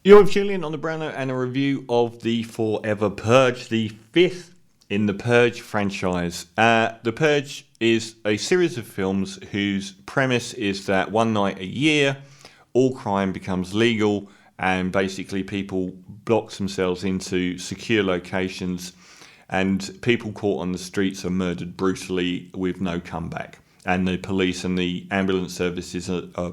You're with Julian on the Browner and a review of the Forever Purge, the fifth in the Purge franchise. The Purge is a series of films whose premise is that one night a year, all crime becomes legal and basically people block themselves into secure locations and people caught on the streets are murdered brutally with no comeback. And the police and the ambulance services are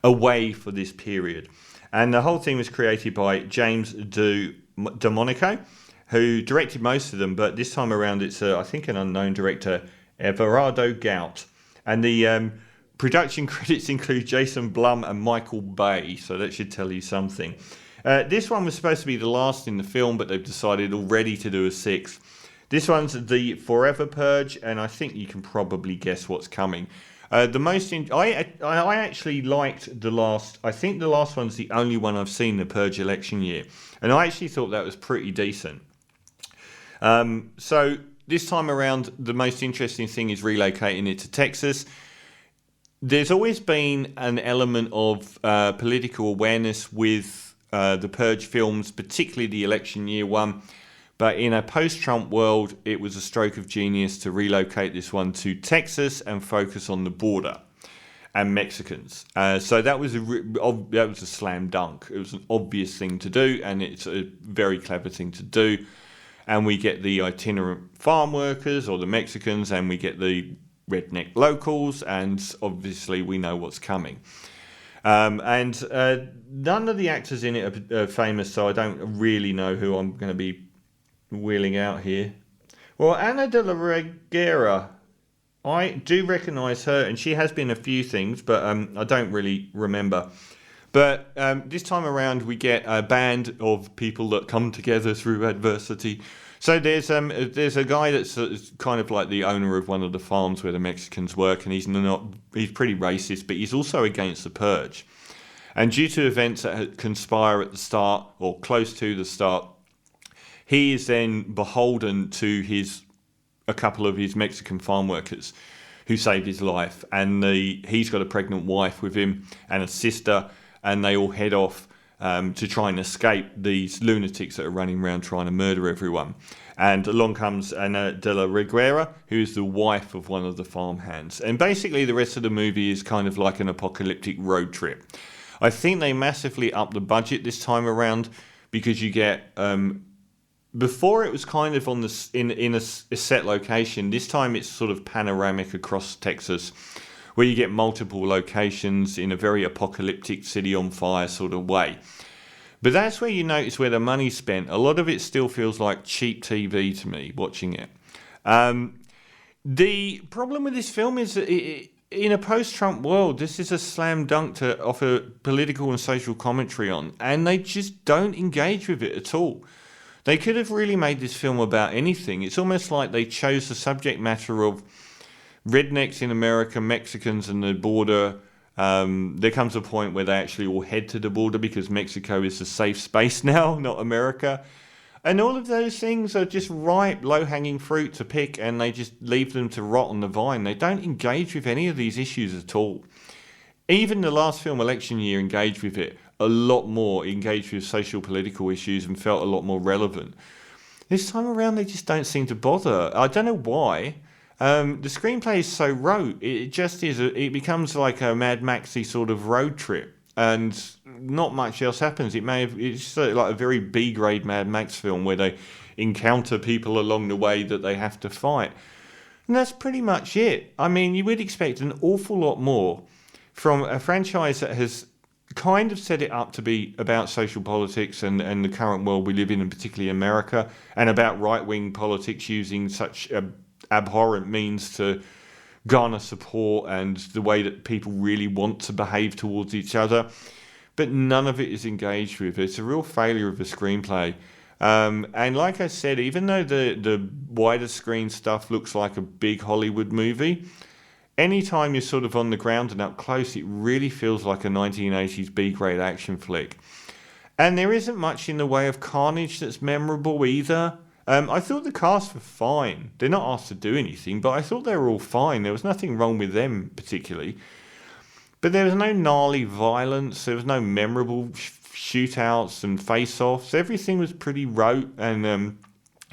away for this period. And the whole thing was created by James DeMonico, who directed most of them, but this time around it's, I think, an unknown director, Everardo Gout. And the production credits include Jason Blum and Michael Bay, so that should tell you something. This one was supposed to be the last in the film, but they've decided already to do a sixth. This one's the Forever Purge, and I think you can probably guess what's coming. I actually liked the last. I think the last one's the only one I've seen the Purge election year, and I actually thought that was pretty decent. So this time around, the most interesting thing is relocating it to Texas. There's always been an element of political awareness with the Purge films, particularly the election year one. But in a post-Trump world, it was a stroke of genius to relocate this one to Texas and focus on the border and Mexicans. So that was a slam dunk. It was an obvious thing to do, and it's a very clever thing to do. And we get the itinerant farm workers or the Mexicans, and we get the redneck locals, and obviously we know what's coming. And none of the actors in it are famous, so I don't really know who I'm going to be wheeling out here. Well, Ana de la Reguera, I do recognise her, and she has been a few things, but I don't really remember. But this time around, we get a band of people that come together through adversity. So there's a guy that's kind of like the owner of one of the farms where the Mexicans work, and he's pretty racist, but he's also against the Purge. And due to events that conspire at the start or close to the start, he is then beholden to a couple of his Mexican farm workers who saved his life. And he's got a pregnant wife with him and a sister, and they all head off to try and escape these lunatics that are running around trying to murder everyone. And along comes Ana de la Reguera, who is the wife of one of the farmhands. And basically the rest of the movie is kind of like an apocalyptic road trip. I think they massively upped the budget this time around because you get... Before it was kind of on in a set location. This time it's sort of panoramic across Texas, where you get multiple locations in a very apocalyptic city on fire sort of way. But that's where you notice where the money's spent. A lot of it still feels like cheap TV to me watching it. The problem with this film is that in a post-Trump world, this is a slam dunk to offer political and social commentary on, and they just don't engage with it at all. They could have really made this film about anything. It's almost like they chose the subject matter of rednecks in America, Mexicans and the border. There comes a point where they actually all head to the border because Mexico is a safe space now, not America. And all of those things are just ripe, low-hanging fruit to pick, and they just leave them to rot on the vine. They don't engage with any of these issues at all. Even the last film, Election Year, engaged with it a lot more, engaged with social political issues and felt a lot more relevant. This time around, they just don't seem to bother. I don't know why. The screenplay is so rote. It just is. It becomes like a Mad Maxy sort of road trip, and not much else happens. It's sort of like a very B-grade Mad Max film where they encounter people along the way that they have to fight. And that's pretty much it. I mean, you would expect an awful lot more from a franchise that has kind of set it up to be about social politics and the current world we live in, and particularly America, and about right-wing politics using such abhorrent means to garner support and the way that people really want to behave towards each other. But none of it is engaged with. It's a real failure of a screenplay. And like I said, even though the wider screen stuff looks like a big Hollywood movie, anytime you're sort of on the ground and up close, it really feels like a 1980s B-grade action flick. And there isn't much in the way of carnage that's memorable either. I thought the cast were fine. They're not asked to do anything, but I thought they were all fine. There was nothing wrong with them particularly. But there was no gnarly violence. There was no memorable shootouts and face-offs. Everything was pretty rote and,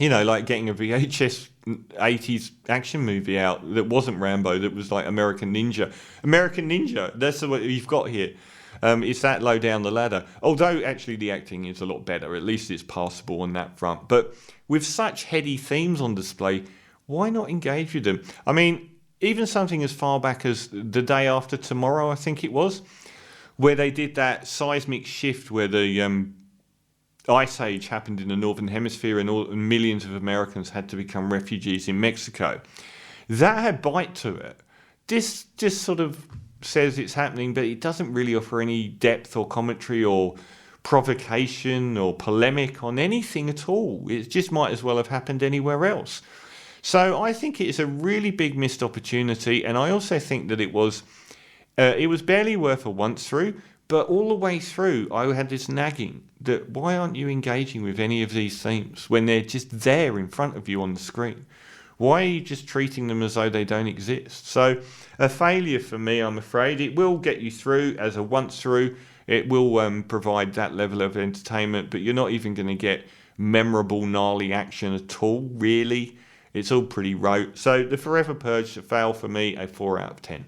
like getting a VHS 80s action movie out that wasn't Rambo, that was like American Ninja. American Ninja, that's what you've got here. It's that low down the ladder. Although, actually, the acting is a lot better. At least it's passable on that front. But with such heady themes on display, why not engage with them? I mean, even something as far back as The Day After Tomorrow, I think it was, where they did that seismic shift where the ice age happened in the Northern Hemisphere and millions of Americans had to become refugees in Mexico. That had bite to it. This just sort of says it's happening, but it doesn't really offer any depth or commentary or provocation or polemic on anything at all. It just might as well have happened anywhere else. So I think it is a really big missed opportunity, and I also think that it was barely worth a once through, but all the way through I had this nagging that why aren't you engaging with any of these themes when they're just there in front of you on the screen? Why are you just treating them as though they don't exist? So a failure for me, I'm afraid. It will get you through as a once through. It will provide that level of entertainment, but you're not even going to get memorable, gnarly action at all, really. It's all pretty rote. So the Forever Purge fail for me, a 4 out of 10.